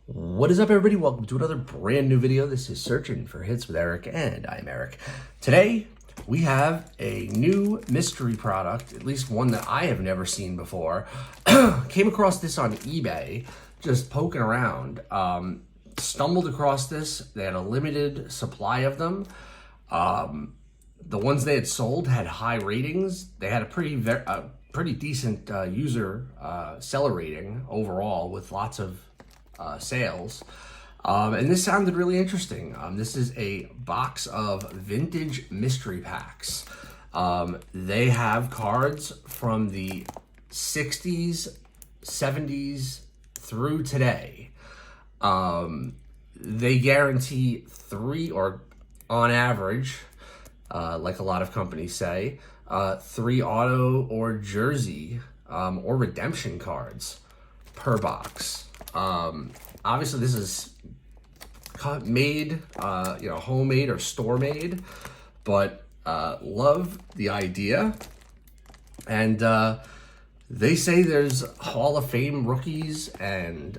What is up, everybody? Welcome to another brand new video. This is Searching for Hits with Eric, and I'm Eric. Today, we have a new mystery product, at least one that I have never seen before. Came across this on eBay, just poking around. Stumbled across this. They had a limited supply of them. The ones they had sold had high ratings. They had a pretty decent seller rating overall, with lots of sales. And this sounded really interesting. This is a box of vintage mystery packs. They have cards from the 60s, 70s through today. They guarantee three, or on average, like a lot of companies say, 3 auto or jersey or redemption cards per box. Obviously this is made, homemade or store made, but love the idea. And they say there's Hall of Fame rookies and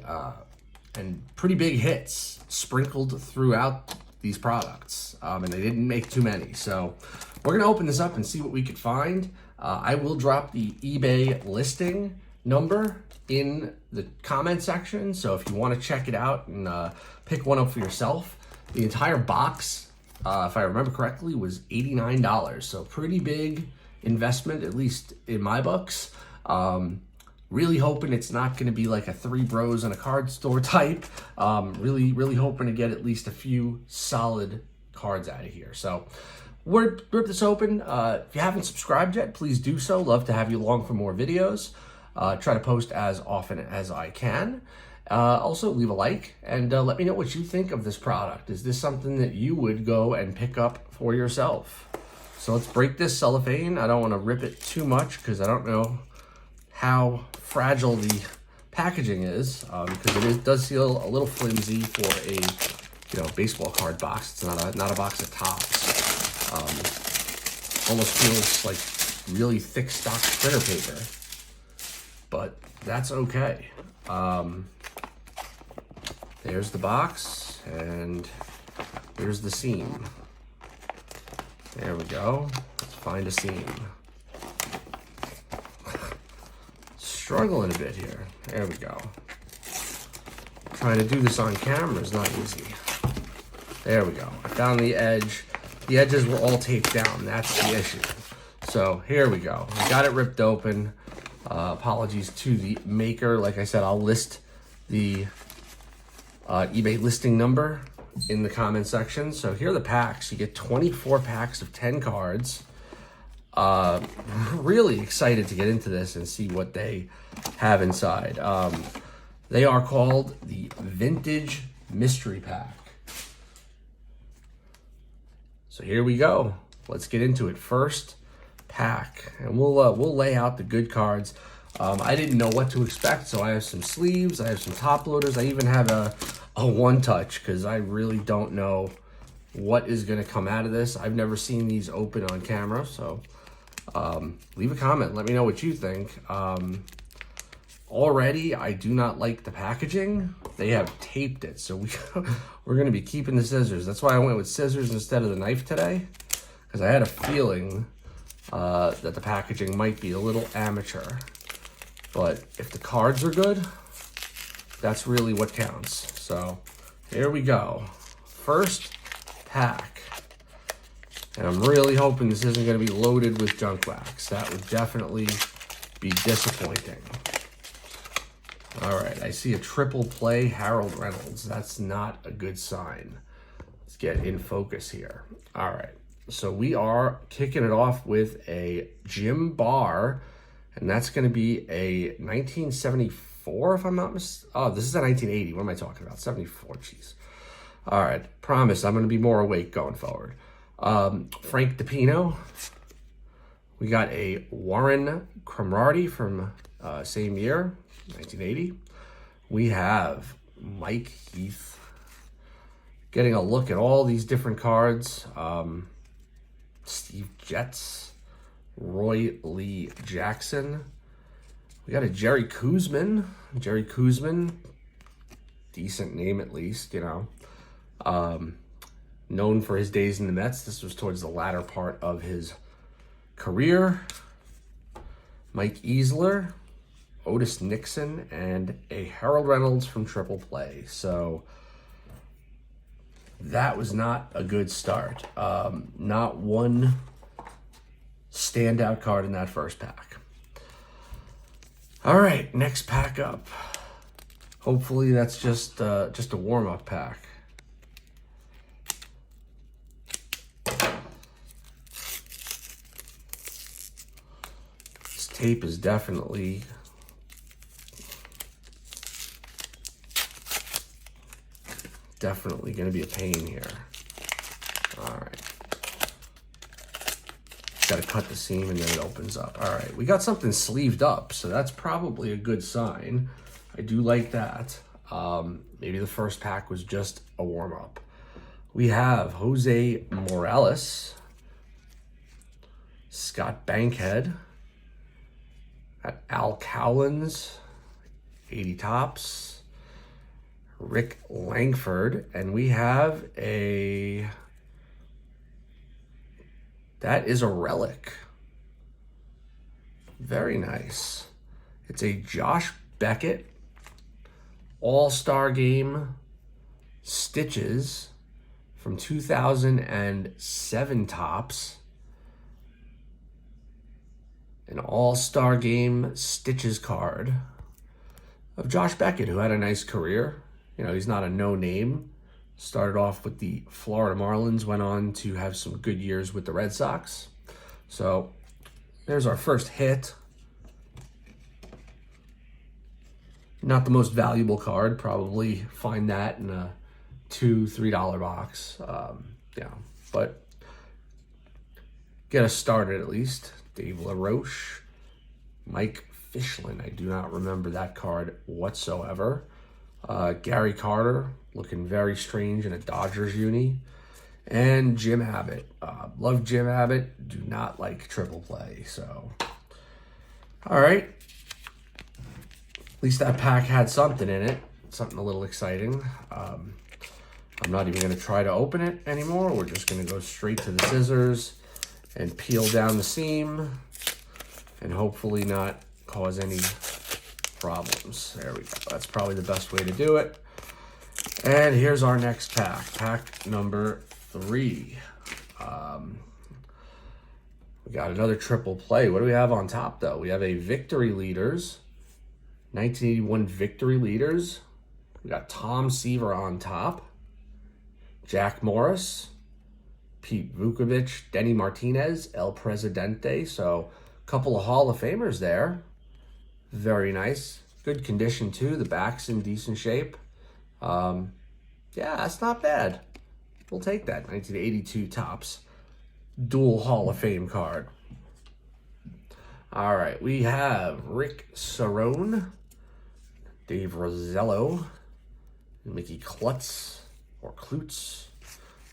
pretty big hits sprinkled throughout these products. And they didn't make too many. So we're gonna open this up and see what we could find. I will drop the eBay listing number in the comment section, so if you want to check it out and pick one up for yourself. The entire box, if I remember correctly, was $89, so pretty big investment, at least in my books. Really hoping it's not going to be like a Three Bros in a card store type. Really hoping to get at least a few solid cards out of here. So we'll rip this open. If you haven't subscribed yet, please do so. Love to have you along for more videos. Try to post as often as I can. Also, leave a like and let me know what you think of this product. Is this something that you would go and pick up for yourself? So let's break this cellophane. I don't want to rip it too much because I don't know how fragile the packaging is, because it does feel a little flimsy for a baseball card box. It's not a box of Topps. Almost feels like really thick stock printer paper. But that's okay. There's the box, and here's the seam. There we go. Let's find a seam. Struggling a bit here. There we go. Trying to do this on camera is not easy. There we go. I found the edge. The edges were all taped down. That's the issue. So here we go. I got it ripped open. Apologies to the maker. Like I said, I'll list the eBay listing number in the comment section. So here are the packs. You get 24 packs of 10 cards. Really excited to get into this and see what they have inside. They are called the Vintage Mystery Pack. So here we go. Let's get into it. First pack, and we'll lay out the good cards. I didn't know what to expect, so I have some sleeves, I have some top loaders, I even have a one touch because I really don't know what is going to come out of this. I've never seen these open on camera, so leave a comment, let me know what you think. Already I do not like the packaging. They have taped it, so we're going to be keeping the scissors. That's why I went with scissors instead of the knife today, because I had a feeling that the packaging might be a little amateur. But if the cards are good, that's really what counts. So here we go. First pack. And I'm really hoping this isn't going to be loaded with junk wax. That would definitely be disappointing. All right, I see a triple play Harold Reynolds. That's not a good sign. Let's get in focus here. All right. So we are kicking it off with a Jim Barr, and that's going to be a 1974, if I'm not mistaken. Oh, this is a 1980. What am I talking about? 74, jeez. All right, promise I'm going to be more awake going forward. Frank DiPino. We got a Warren Cromartie from same year, 1980. We have Mike Heath. Getting a look at all these different cards. Steve Jets, Roy Lee Jackson. We got a Jerry Koosman. decent name at least, you know. Known for his days in the Mets. This was towards the latter part of his career. Mike Easler, Otis Nixon, and a Harold Reynolds from Triple Play. So that was not a good start. Not one standout card in that first pack. All right, next pack up. Hopefully that's just a warm-up pack. This tape is definitely going to be a pain here. All right. Got to cut the seam and then it opens up. All right, we got something sleeved up, so that's probably a good sign. I do like that. Maybe the first pack was just a warm-up. We have Jose Morales, Scott Bankhead, got Al Cowlins, 80 tops, Rick Langford, and we have that is a relic. Very nice. It's a Josh Beckett All-Star Game Stitches from 2007 tops. An All-Star Game Stitches card of Josh Beckett, who had a nice career. You know, he's not a no-name. Started off with the Florida Marlins, went on to have some good years with the Red Sox. So there's our first hit. Not the most valuable card. Probably find that in a $2-3 box. Yeah, but get us started at least. Dave LaRoche, Mike Fischlin. I do not remember that card whatsoever. Gary Carter, looking very strange in a Dodgers uni. And Jim Abbott. Love Jim Abbott. Do not like Triple Play. So, all right. At least that pack had something in it. Something a little exciting. I'm not even going to try to open it anymore. We're just going to go straight to the scissors and peel down the seam and hopefully not cause any problems. There we go. That's probably the best way to do it. And here's our next pack. Pack number 3. We got another Triple Play. What do we have on top, though? We have a Victory Leaders. 1981 Victory Leaders. We got Tom Seaver on top. Jack Morris. Pete Vukovich. Denny Martinez. El Presidente. So, a couple of Hall of Famers there. Very nice. Good condition, too. The back's in decent shape. Yeah, that's not bad. We'll take that. 1982 Topps dual Hall of Fame card. All right, we have Rick Cerone, Dave Rosello, Mickey Klutz, or Klutz,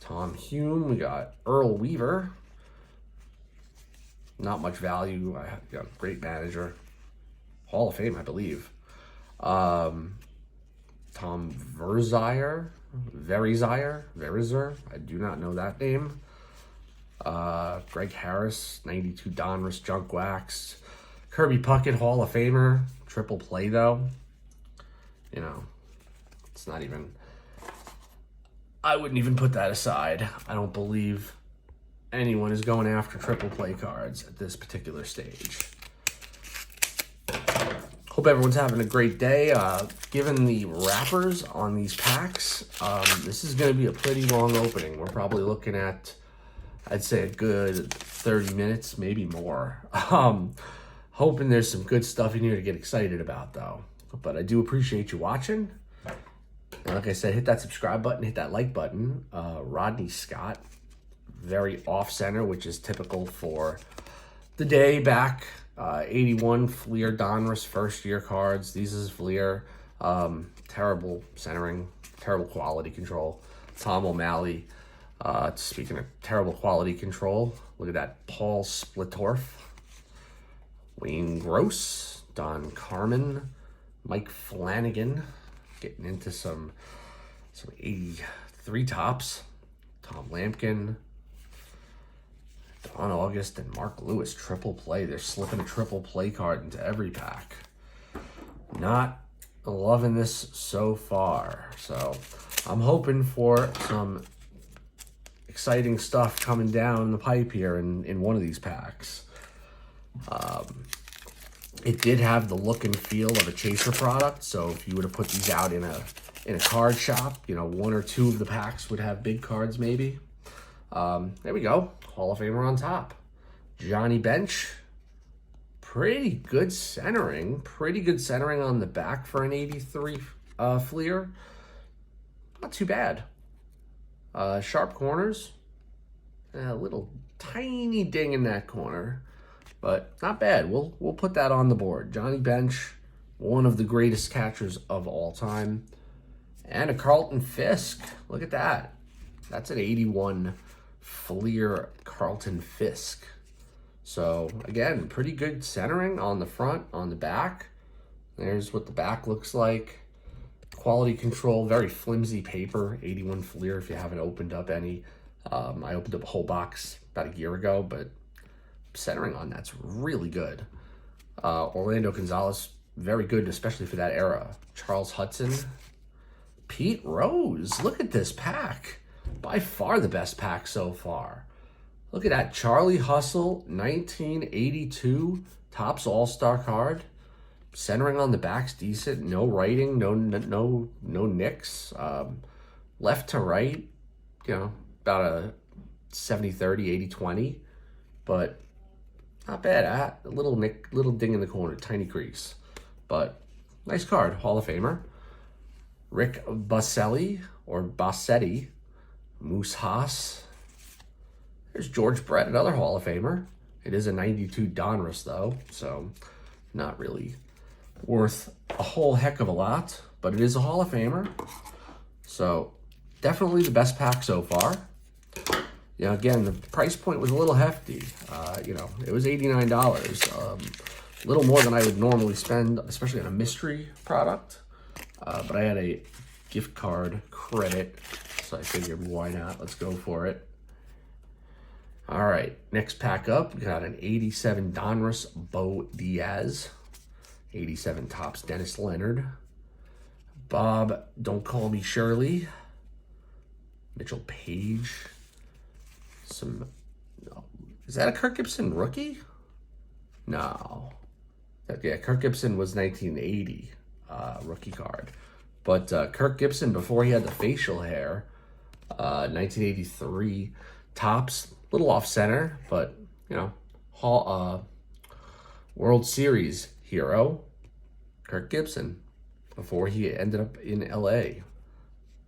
Tom Hume. We got Earl Weaver. Not much value. Great manager. Hall of Fame, I believe. Tom Verzire, I do not know that name. Greg Harris, 92 Donruss Junk Wax. Kirby Puckett, Hall of Famer. Triple Play, though. You know, it's not even... I wouldn't even put that aside. I don't believe anyone is going after Triple Play cards at this particular stage. Hope everyone's having a great day. Given the wrappers on these packs, this is going to be a pretty long opening. We're probably looking at, I'd say, a good 30 minutes, maybe more. Hoping there's some good stuff in here to get excited about, though. But I do appreciate you watching. And like I said, hit that subscribe button, hit that like button. Rodney Scott, very off-center, which is typical for the day back. 81 Fleer Donruss first-year cards. These is Fleer. Terrible centering, terrible quality control. Tom O'Malley. Speaking of terrible quality control, look at that. Paul Splitorf. Wayne Gross. Don Carmen. Mike Flanagan. getting into some 83 tops. Tom Lampkin, Don August, and Mark Lewis triple play. They're slipping a triple play card into every pack. Not loving this so far. So I'm hoping for some exciting stuff coming down the pipe here in one of these packs. It did have the look and feel of a chaser product, so if you would have put these out in a card shop, you know, one or two of the packs would have big cards maybe. There we go. Hall of Famer on top. Johnny Bench. Pretty good centering. Pretty good centering on the back for an 83 Fleer. Not too bad. Sharp corners. A little tiny ding in that corner. But not bad. We'll put that on the board. Johnny Bench, one of the greatest catchers of all time. And a Carlton Fisk. Look at that. That's an 81 Fleer Carlton Fisk. So, again, pretty good centering on the front, on the back. There's what the back looks like. Quality control, very flimsy paper. 81 Fleer if you haven't opened up any. I opened up a whole box about a year ago, but centering on that's really good. Orlando Gonzalez, very good, especially for that era. Charles Hudson. Pete Rose. Look at this pack. By far the best pack so far. Look at that. Charlie Hustle, 1982 Topps All-Star card. Centering on the back's decent. No writing, no nicks. Left to right, you know, about a 70-30, 80-20. But not bad. A little ding in the corner, tiny crease. But nice card, Hall of Famer. Rick Basselli, or Bassetti. Moose Haas. There's George Brett, another Hall of Famer. It is a 92 Donruss, though, so not really worth a whole heck of a lot, but it is a Hall of Famer. So definitely the best pack so far. You know, again, the price point was a little hefty. You know, it was $89. A little more than I would normally spend, especially on a mystery product. But I had a gift card credit, so I figured, why not? Let's go for it. All right, next pack up, we got an 87 Donruss Bo Diaz. 87 Topps Dennis Leonard. Bob, Don't Call Me Shirley. Mitchell Page. Is that a Kirk Gibson rookie? No. Yeah, Kirk Gibson was 1980 rookie card. But Kirk Gibson, before he had the facial hair, 1983 Topps, little off center, but you know, World Series hero, Kirk Gibson, before he ended up in LA.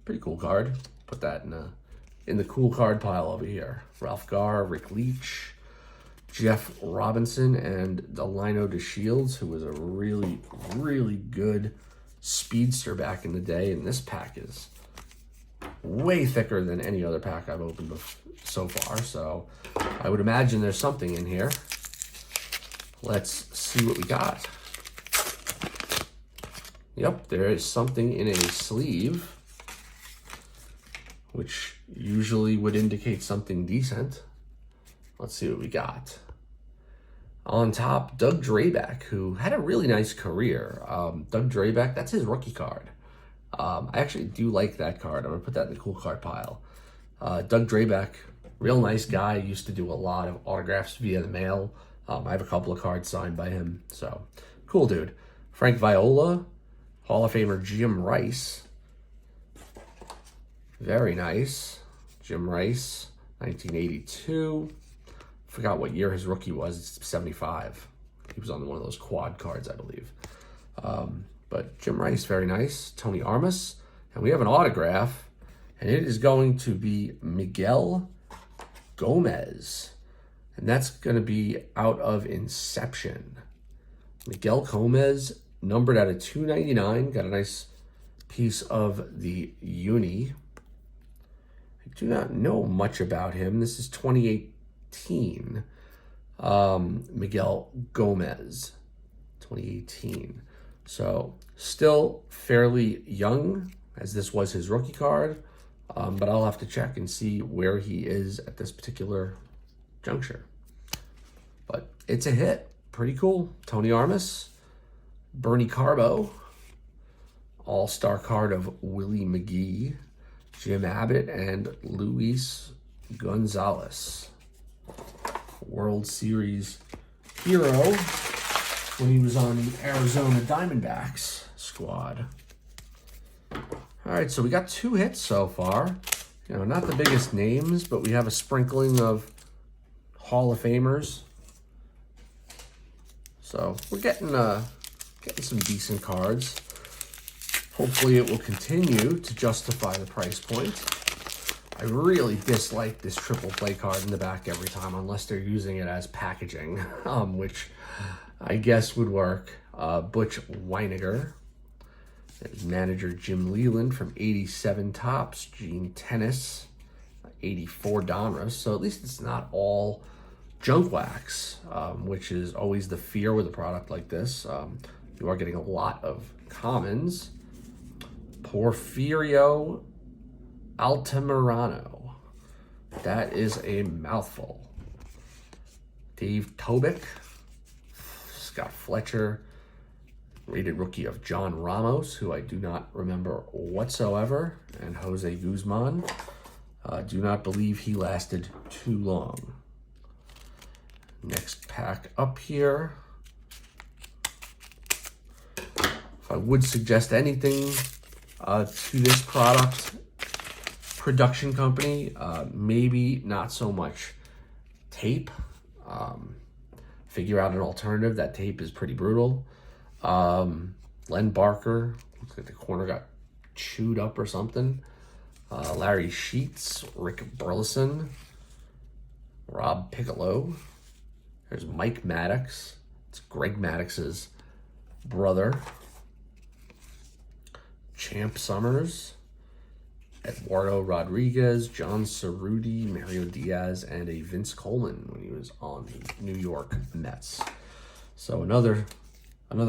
Pretty cool card. Put that in the cool card pile over here. Ralph Garr, Rick Leach, Jeff Robinson, and Delino DeShields, who was a really, really good speedster back in the day. And this pack is way thicker than any other pack I've opened so far. So I would imagine there's something in here. Let's see what we got. Yep, there is something in a sleeve, which usually would indicate something decent. Let's see what we got. On top, Doug Drabek, who had a really nice career. Doug Drabek, that's his rookie card. I actually do like that card. I'm going to put that in the cool card pile. Doug Drabek, real nice guy. Used to do a lot of autographs via the mail. I have a couple of cards signed by him. So, cool dude. Frank Viola, Hall of Famer Jim Rice. Very nice. Jim Rice, 1982. Forgot what year his rookie was. It's 75. He was on one of those quad cards, I believe. But Jim Rice, very nice. Tony Armas. And we have an autograph. And it is going to be Miguel Gomez. And that's going to be out of Inception. Miguel Gomez, numbered out of 299. Got a nice piece of the uni. I do not know much about him. This is 2018. Miguel Gomez, 2018. So still fairly young, as this was his rookie card, but I'll have to check and see where he is at this particular juncture. But it's a hit. Pretty cool. Tony Armas, Bernie Carbo, all-star card of Willie McGee, Jim Abbott, and Luis Gonzalez. World Series hero when he was on the Arizona Diamondbacks squad. All right, so we got 2 hits so far. You know, not the biggest names, but we have a sprinkling of Hall of Famers. So we're getting some decent cards. Hopefully it will continue to justify the price point. I really dislike this triple play card in the back every time, unless they're using it as packaging, which I guess would work. Butch Weiniger. There's manager Jim Leland from 87 Topps. Gene Tennis, 84 Donruss. So at least it's not all junk wax, which is always the fear with a product like this. You are getting a lot of commons. Porfirio Altamirano. That is a mouthful. Dave Tobick. Scott Fletcher. Rated rookie of John Ramos, who I do not remember whatsoever. And Jose Guzman. Do not believe he lasted too long. Next pack up here. If I would suggest anything to this production company, maybe not so much tape. Figure out an alternative. That tape is pretty brutal. Len Barker, looks like the corner got chewed up or something. Larry Sheets, Rick Burleson, Rob Piccolo. There's Mike Maddox. It's Greg Maddox's brother. Champ Summers, Eduardo Rodriguez, John Cerruti, Mario Diaz, and a Vince Coleman when he was on the New York Mets. So another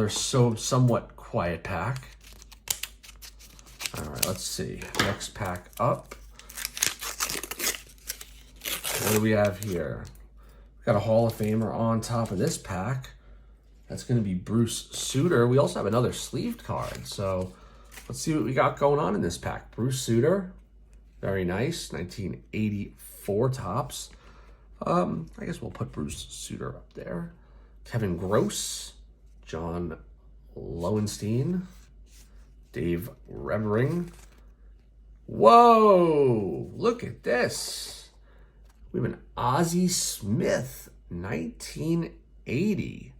somewhat quiet pack. All right, let's see. Next pack up. What do we have here? We've got a Hall of Famer on top of this pack. That's going to be Bruce Sutter. We also have another sleeved card, so let's see what we got going on in this pack. Bruce Sutter, very nice, 1984 Topps. I guess we'll put Bruce Sutter up there. Kevin Gross, John Lowenstein, Dave Revering. Whoa, look at this. We have an Ozzie Smith, 1980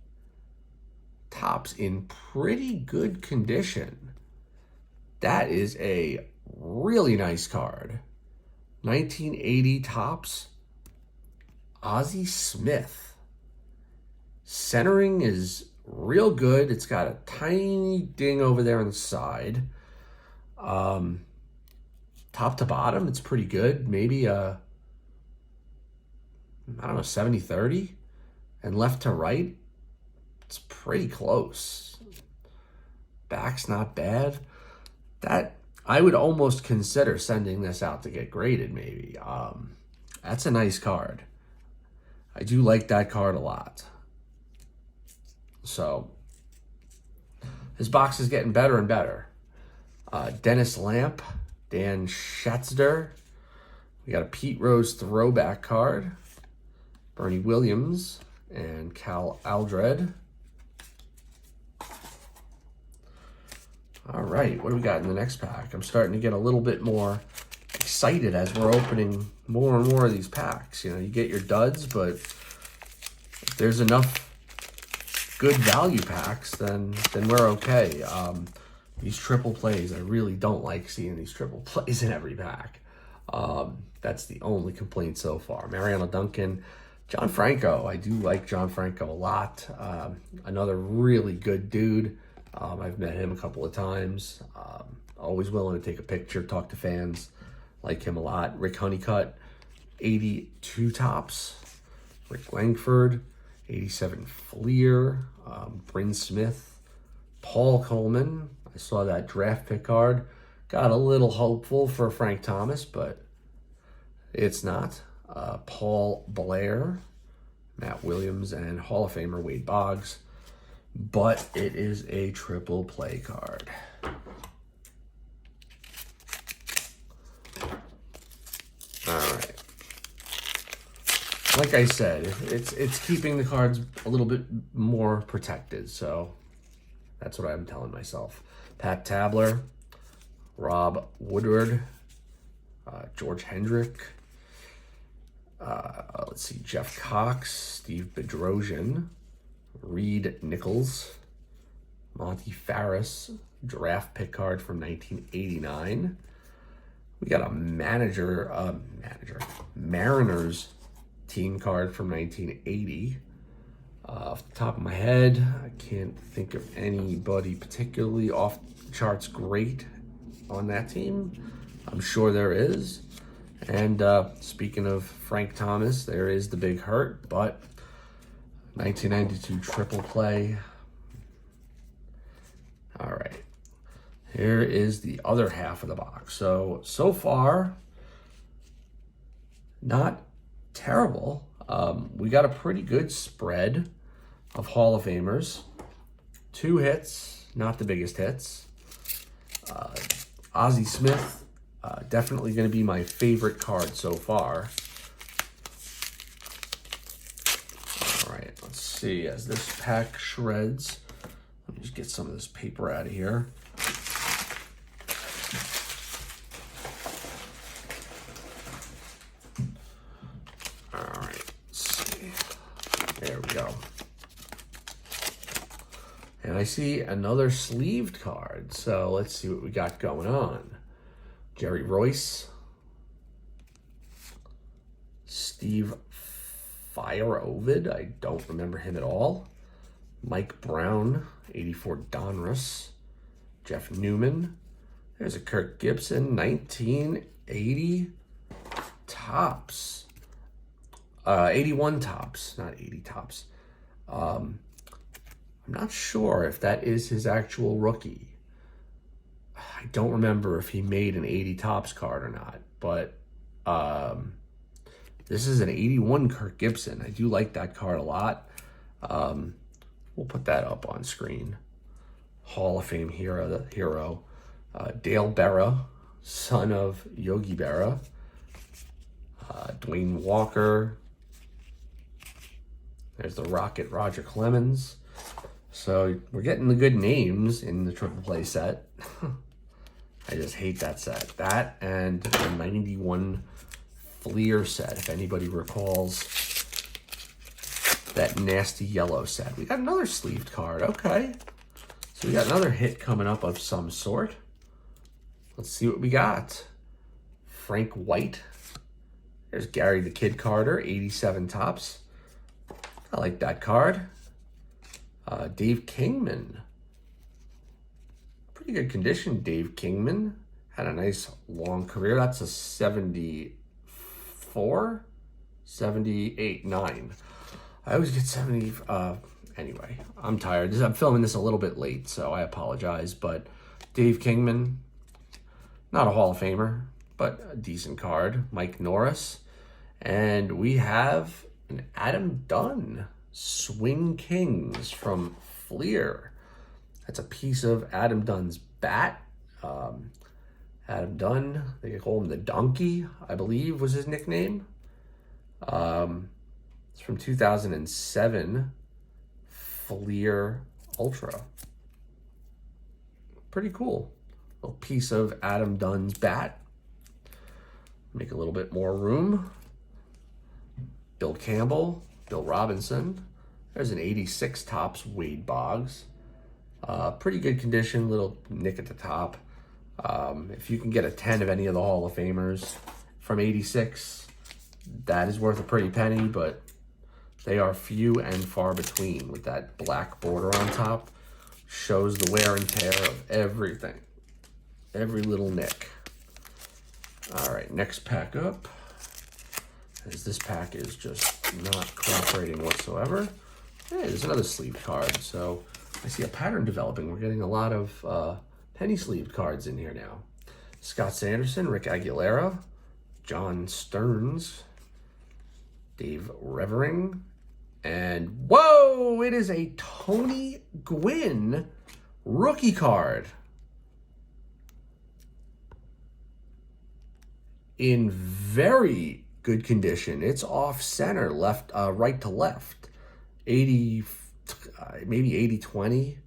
Topps in pretty good condition. That is a really nice card. 1980 Topps, Ozzie Smith. Centering is real good. It's got a tiny ding over there on the side. Top to bottom, it's pretty good. Maybe a, I don't know, 70-30. And left to right, it's pretty close. Back's not bad. That, I would almost consider sending this out to get graded, maybe. That's a nice card. I do like that card a lot. So, his box is getting better and better. Dennis Lamp, Dan Schatzder. We got a Pete Rose throwback card. Bernie Williams and Cal Aldred. All right, what do we got in the next pack? I'm starting to get a little bit more excited as we're opening more and more of these packs. You know, you get your duds, but if there's enough good value packs, then we're okay. These triple plays, I really don't like seeing these triple plays in every pack. That's the only complaint so far. Mariano Duncan, John Franco. I do like John Franco a lot. Another really good dude. I've met him a couple of times. Always willing to take a picture, talk to fans. Like him a lot. Rick Honeycutt, 82 Topps. Rick Langford, 87 Fleer. Bryn Smith, Paul Coleman. I saw that draft pick card. Got a little hopeful for Frank Thomas, but it's not. Paul Blair, Matt Williams, and Hall of Famer Wade Boggs. But it is a triple play card. All right. Like I said, it's keeping the cards a little bit more protected, so that's what I'm telling myself. Pat Tabler, Rob Woodward, George Hendrick, let's see, Jeff Cox, Steve Bedrosian, Reed Nichols, Monty Farris, draft pick card from 1989. We got a Mariners team card from 1980. Off the top of my head, I can't think of anybody particularly off the charts great on that team. I'm sure there is. And speaking of Frank Thomas, there is the big hurt, but 1992 triple play. All right. Here is the other half of the box. So far, not terrible. We got a pretty good spread of Hall of Famers. 2 hits, not the biggest hits. Ozzie Smith, definitely going to be my favorite card so far. All right, let's see. As this pack shreds, let me just get some of this paper out of here. All right, let's see. There we go. And I see another sleeved card. So let's see what we got going on. Jerry Royce, Steve Fire-Ovid, I don't remember him at all. Mike Brown, 84 Donruss. Jeff Newman. There's a Kirk Gibson, 1980 Topps. 81 Topps, not 80 Topps. I'm not sure if that is his actual rookie. I don't remember if he made an 80 Topps card or not, but this is an 81 Kirk Gibson. I do like that card a lot. We'll put that up on screen. Hall of Fame hero, Dale Berra, son of Yogi Berra. Dwayne Walker. There's the Rocket, Roger Clemens. So we're getting the good names in the triple play set. I just hate that set. That and the 91 Fleer set, if anybody recalls that nasty yellow set. We got another sleeved card. Okay. So we got another hit coming up of some sort. Let's see what we got. Frank White. There's Gary the Kid Carter, 87 Topps. I like that card. Dave Kingman. Pretty good condition, Dave Kingman. Had a nice long career. That's a 74? 78, 9. I always get 70. Anyway, I'm tired. I'm filming this a little bit late, so I apologize. But Dave Kingman, not a Hall of Famer, but a decent card. Mike Norris. And we have an Adam Dunn, Swing Kings from Fleer. That's a piece of Adam Dunn's bat. Adam Dunn, they call him the Donkey, I believe was his nickname. It's from 2007 Fleer Ultra. Pretty cool. A little piece of Adam Dunn's bat. Make a little bit more room. Bill Campbell, Bill Robinson. There's an 86 Topps Wade Boggs. Pretty good condition, little nick at the top. If you can get a 10 of any of the Hall of Famers from 86, that is worth a pretty penny, but they are few and far between with that black border on top. Shows the wear and tear of everything. Every little nick. All right, next pack up. As this pack is just not cooperating whatsoever. Hey, there's another sleeve card. So I see a pattern developing. We're getting a lot of penny-sleeved cards in here now. Scott Sanderson, Rick Aguilera, John Stearns, Dave Revering, and whoa, it is a Tony Gwynn rookie card. In very good condition. It's off center, left, right to left. 80, maybe 80-20.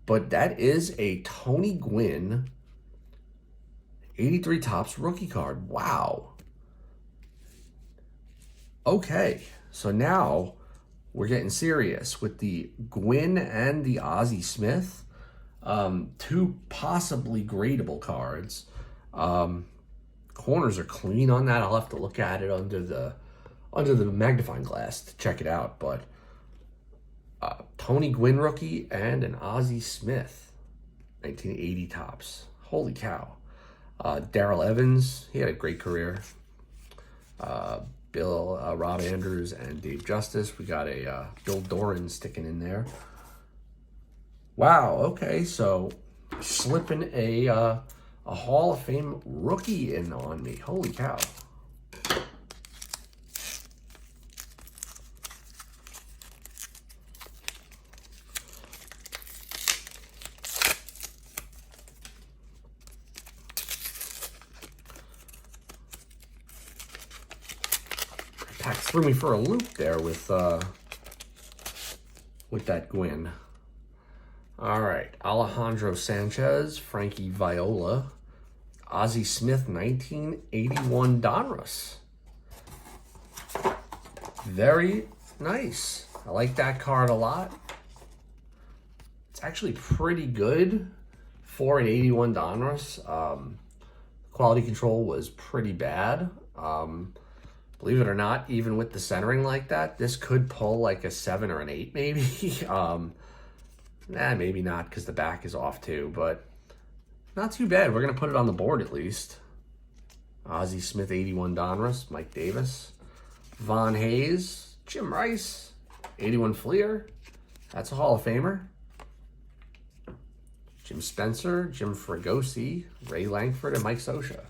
But that is a Tony Gwynn 83 Topps rookie card. Wow. Okay, so now we're getting serious with the Gwynn and the Ozzie Smith. Two possibly gradable cards. Corners are clean on that. I'll have to look at it under the magnifying glass to check it out. But Tony Gwynn rookie and an Ozzie Smith 1980 Topps. Holy cow. Darrell Evans, he had a great career. Rob Andrews and Dave Justice. We got a Bill Doran sticking in there. Wow, okay, so slipping a Hall of Fame rookie in on me. Holy cow. Pack threw me for a loop there with that Gwynn. All right, Alejandro Sanchez, Frankie Viola, Ozzie Smith, 1981 Donruss. Very nice. I like that card a lot. It's actually pretty good for an 81 Donruss. Quality control was pretty bad. Believe it or not, even with the centering like that, this could pull like a 7 or an 8 maybe. Maybe not because the back is off too, but not too bad. We're going to put it on the board at least. Ozzie Smith, 81 Donruss, Mike Davis. Von Hayes, Jim Rice, 81 Fleer. That's a Hall of Famer. Jim Spencer, Jim Fregosi, Ray Langford, and Mike Scioscia.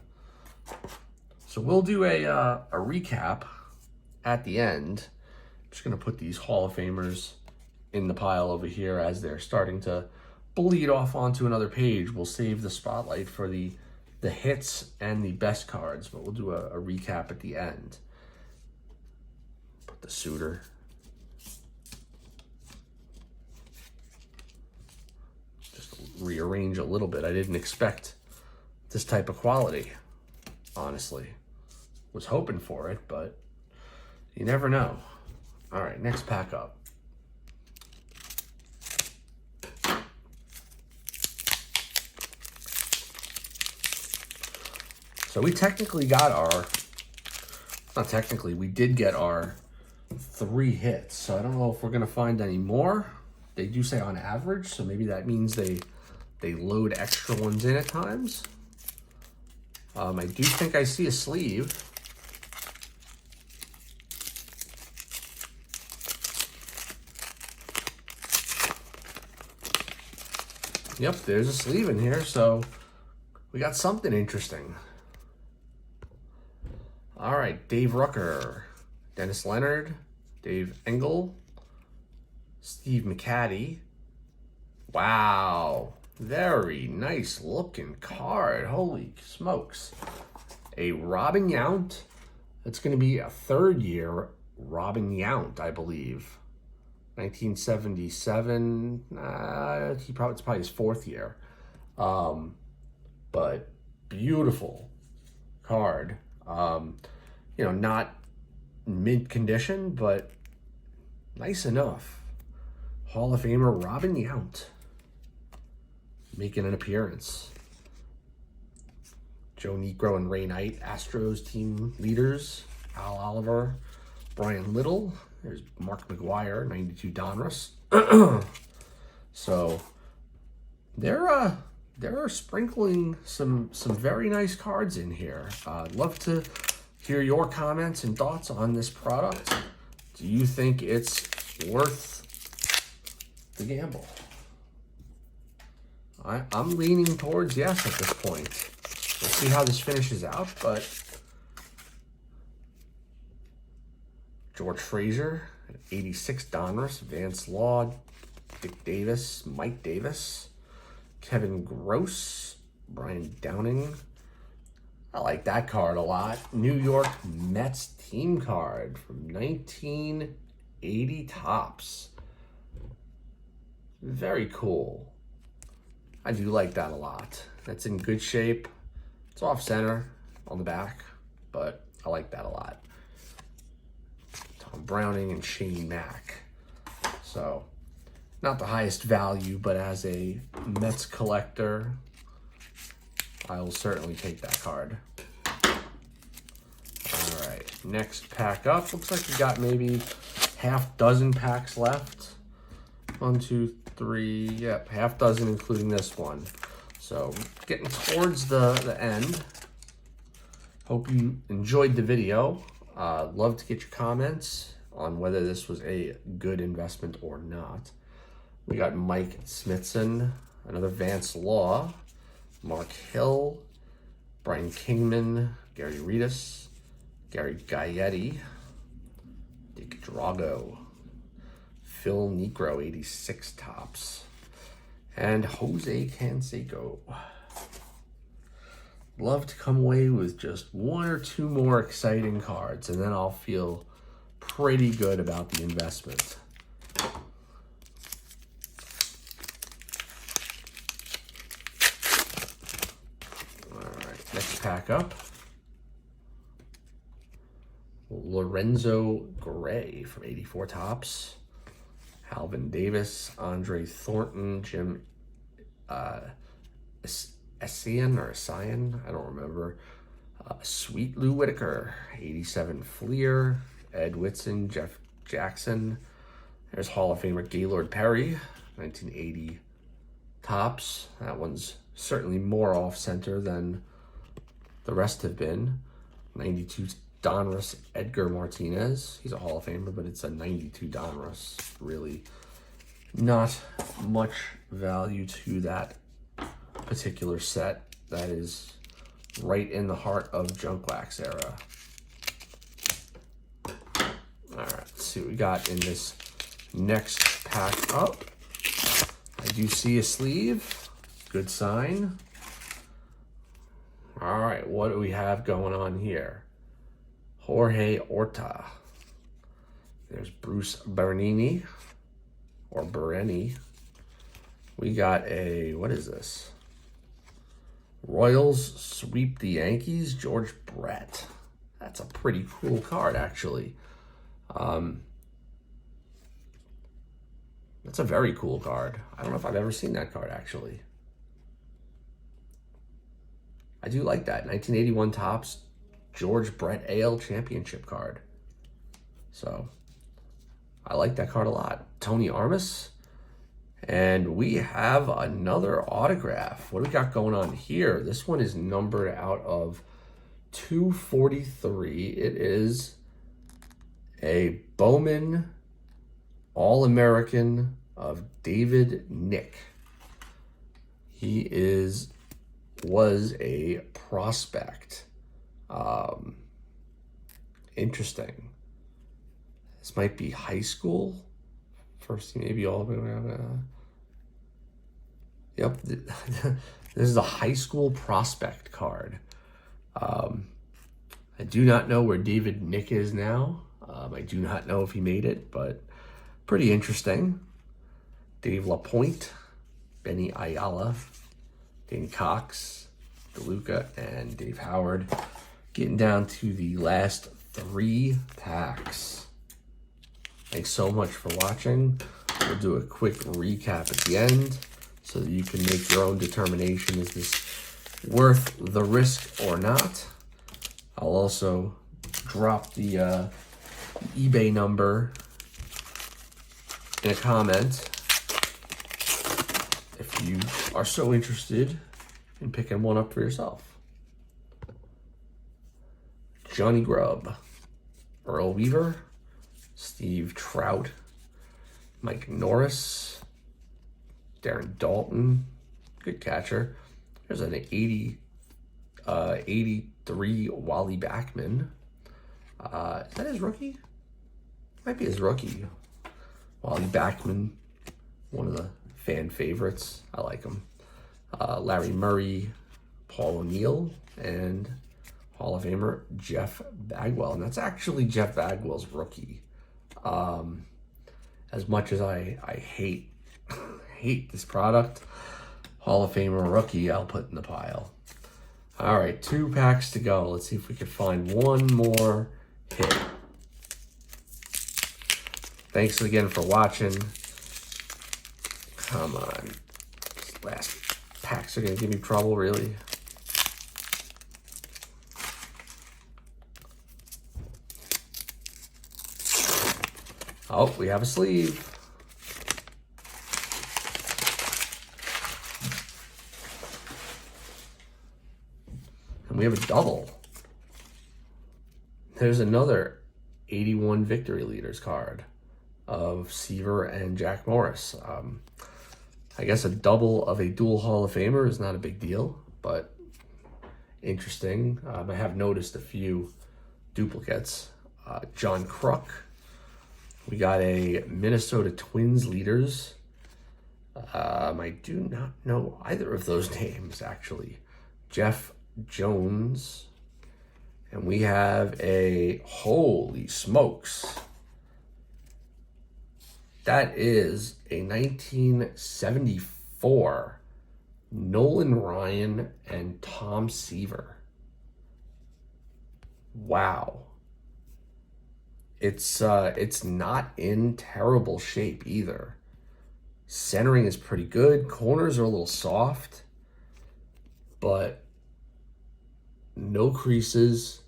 So we'll do a recap at the end. I'm just going to put these Hall of Famers in the pile over here as they're starting to bleed off onto another page. We'll save the spotlight for the hits and the best cards, but we'll do a recap at the end. Put the Suitor. Just rearrange a little bit. I didn't expect this type of quality, honestly. Was hoping for it, but you never know. All right, next pack up. So we technically got we did get our 3 hits. So I don't know if we're gonna find any more. They do say on average, so maybe that means they load extra ones in at times. I do think I see a sleeve. Yep, there's a sleeve in here, so we got something interesting. All right, Dave Rucker, Dennis Leonard, Dave Engel, Steve McCaddy. Wow, very nice looking card. Holy smokes. A Robin Yount. It's going to be a 3rd year Robin Yount, I believe. 1977. It's probably his 4th year. But beautiful card. Not mint condition, but nice enough. Hall of Famer Robin Yount making an appearance. Joe Niekro and Ray Knight, Astros team leaders. Al Oliver, Brian Little. There's Mark McGwire, 92 Donruss. So they're sprinkling some very nice cards in here. I'd love to hear your comments and thoughts on this product. Do you think it's worth the gamble? I'm leaning towards yes at this point. We'll see how this finishes out, but George Frazier, 86 Donruss, Vance Law, Dick Davis, Mike Davis, Kevin Gross, Brian Downing. I like that card a lot. New York Mets team card from 1980 Topps. Very cool. I do like that a lot. That's in good shape. It's off center on the back, but I like that a lot. Tom Browning and Shane Mack. So, not the highest value, but as a Mets collector, I will certainly take that card. All right, next pack up. Looks like we got maybe half dozen packs left. 1, 2, 3, yep, half dozen including this one. So getting towards the end. Hope you enjoyed the video. Love to get your comments on whether this was a good investment or not. We got Mike Smithson, another Vance Law, Mark Hill, Brian Kingman, Gary Redus, Gary Gaetti, Dick Drago, Phil Niekro, 86 Topps, and Jose Canseco. Love to come away with just 1 or 2 more exciting cards, and then I'll feel pretty good about the investment. All right, next pack up. Lorenzo Gray from 84 Topps. Alvin Davis, Andre Thornton, Jim Essien, I don't remember. Sweet Lou Whitaker, 87 Fleer, Ed Whitson, Jeff Jackson. There's Hall of Famer Gaylord Perry, 1980 Topps. That one's certainly more off-center than the rest have been. 92 Donruss, Edgar Martinez. He's a Hall of Famer, but it's a 92 Donruss. Really not much value to that particular set. That is right in the heart of Junk Wax era. All right, let's see what we got in this next pack up. I do see a sleeve. Good sign. All right, what do we have going on here? Jorge Orta. There's Bruce Bernini, or Bereni. We got a, what is this? Royals sweep the Yankees, George Brett. That's a pretty cool card, actually. That's a very cool card. I don't know if I've ever seen that card, actually. I do like that. 1981 Topps, George Brett AL Championship card. So, I like that card a lot. Tony Armas. And we have another autograph. What do we got going on here? This one is numbered out of 243. It is a Bowman All-American of David Nick. He was a prospect. Interesting. This might be high school. First, maybe all the way around. Yep, this is a high school prospect card. I do not know where David Nick is now. I do not know if he made it, but pretty interesting. Dave LaPointe, Benny Ayala, Danny Cox, DeLuca, and Dave Howard. Getting down to the last 3 packs. Thanks so much for watching. We'll do a quick recap at the end so that you can make your own determination. Is this worth the risk or not? I'll also drop the eBay number in a comment if you are so interested in picking one up for yourself. Johnny Grubb, Earl Weaver, Steve Trout, Mike Norris, Darren Dalton, Good catcher. There's an 83 Wally Backman. Is that his rookie? Might be his rookie. Wally Backman, one of the fan favorites. I like him. Larry Murray, Paul O'Neill, and Hall of Famer Jeff Bagwell. And that's actually Jeff Bagwell's rookie. As much as I hate this product, Hall of Famer rookie, I'll put in the pile. All right, 2 packs to go. Let's see if we can find one more hit. Thanks again for watching. Come on. These last packs are going to give me trouble, really. Oh, we have a sleeve. And we have a double. There's another 81 Victory Leaders card of Seaver and Jack Morris. I guess a double of a dual Hall of Famer is not a big deal, but interesting. I have noticed a few duplicates. John Kruk. We got a Minnesota Twins leaders. I do not know either of those names, actually. Jeff Jones. And we have a, holy smokes. That is a 1974 Nolan Ryan and Tom Seaver. Wow. It's not in terrible shape either. Centering is pretty good. Corners are a little soft, but no creases.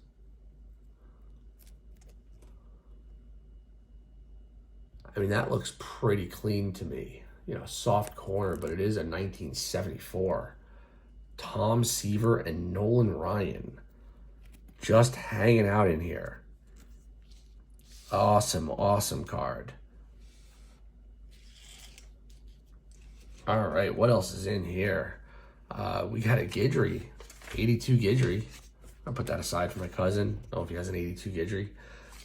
I mean, that looks pretty clean to me. You know, soft corner, but it is a 1974. Tom Seaver and Nolan Ryan just hanging out in here. Awesome, awesome card. All right, what else is in here? We got a Guidry, 82 Guidry. I'll put that aside for my cousin. I don't know if he has an 82 Guidry.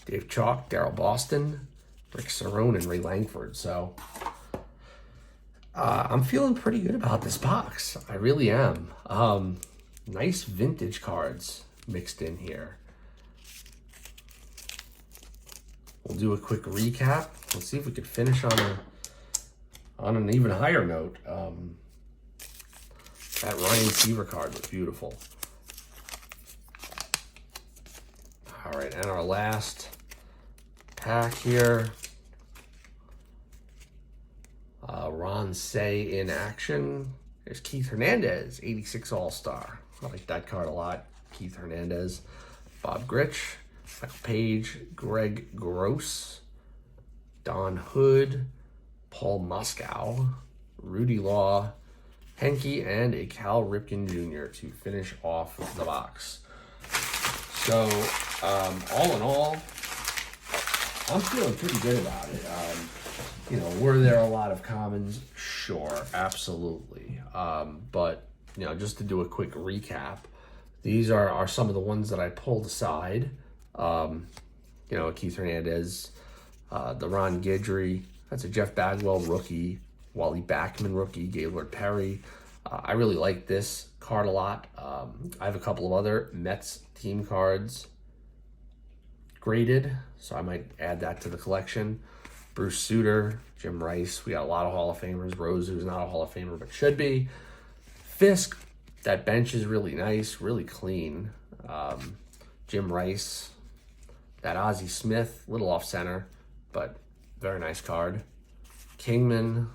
Dave Chalk, Daryl Boston, Rick Cerrone, and Ray Langford. So I'm feeling pretty good about this box. I really am. Nice vintage cards mixed in here. We'll do a quick recap. Let's see if we could finish on an even higher note. That Ryan Seaver card was beautiful. All right, and our last pack here. Ron Say in action. There's Keith Hernandez, 86 All-Star. I like that card a lot. Keith Hernandez. Bob Gritch, Michael Page, Greg Gross, Don Hood, Paul Moskow, Rudy Law, Henke, and a Cal Ripken Jr. to finish off the box. So, all in all, I'm feeling pretty good about it. You know, were there a lot of commons? Sure, absolutely. But, you know, just to do a quick recap, these are some of the ones that I pulled aside. You know, Keith Hernandez, the Ron Guidry, that's a Jeff Bagwell rookie, Wally Backman rookie, Gaylord Perry. I really like this card a lot. I have a couple of other Mets team cards graded, so I might add that to the collection. Bruce Sutter, Jim Rice. We got a lot of Hall of Famers. Rose, who's not a Hall of Famer, but should be. Fisk, that bench is really nice, really clean. Jim Rice, that Ozzie Smith, little off center, but very nice card. Kingman,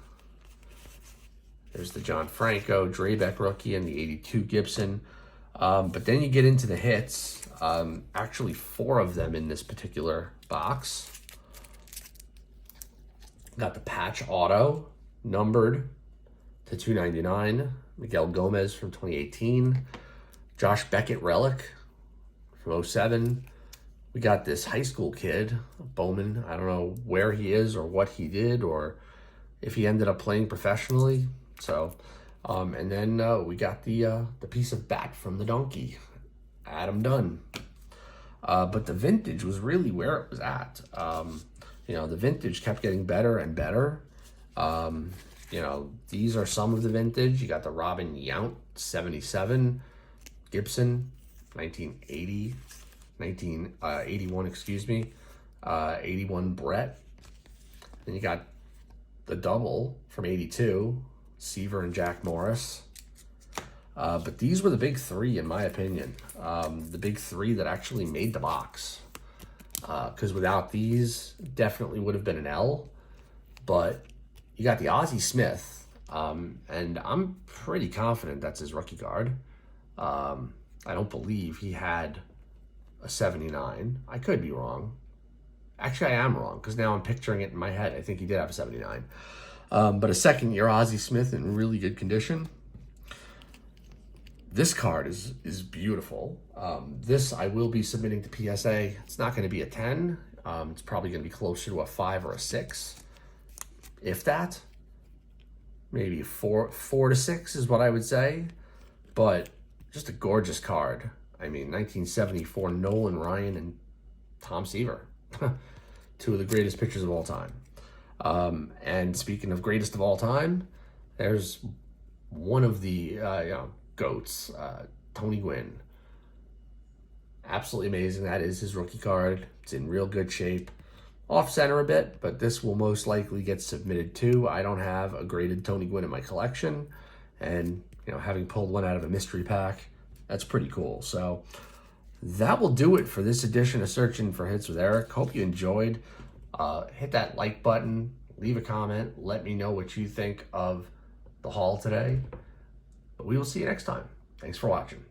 there's the John Franco, Draybeck rookie, and the 82 Gibson. But then you get into the hits. Actually, 4 of them in this particular box. Got the patch auto, numbered to 299. Miguel Gomez from 2018. Josh Beckett relic from 07. We got this high school kid, Bowman. I don't know where he is or what he did or if he ended up playing professionally. So And then we got the piece of bat from the donkey, Adam Dunn. But the vintage was really where it was at. The vintage kept getting better and better. These are some of the vintage. You got the Robin Yount 77, Gibson 1980, 1981, excuse me, 81 Brett. Then you got the double from 82, Seaver and Jack Morris. But these were the big three, in my opinion. The big three that actually made the box. Because without these, definitely would have been an L. But you got the Ozzie Smith, and I'm pretty confident that's his rookie card. I don't believe he had a 79. I could be wrong. Actually, I am wrong, because now I'm picturing it in my head. I think he did have a 79. But a second-year Ozzie Smith in really good condition. This card is beautiful. This I will be submitting to PSA. It's not going to be a 10. It's probably going to be closer to a 5 or a 6. If that. Maybe 4 to 6 is what I would say. But just a gorgeous card. I mean, 1974 Nolan Ryan and Tom Seaver. Two of the greatest pitchers of all time. And speaking of greatest of all time, there's one of the GOATs, Tony Gwynn. Absolutely amazing. That is his rookie card. It's in real good shape. Off center a bit, but this will most likely get submitted too. I don't have a graded Tony Gwynn in my collection, and having pulled one out of a mystery pack, that's pretty cool. So that will do it for this edition of Searching for Hits with Eric. Hope you enjoyed. Hit that like button, leave a comment, let me know what you think of the haul today. But we will see you next time. Thanks for watching.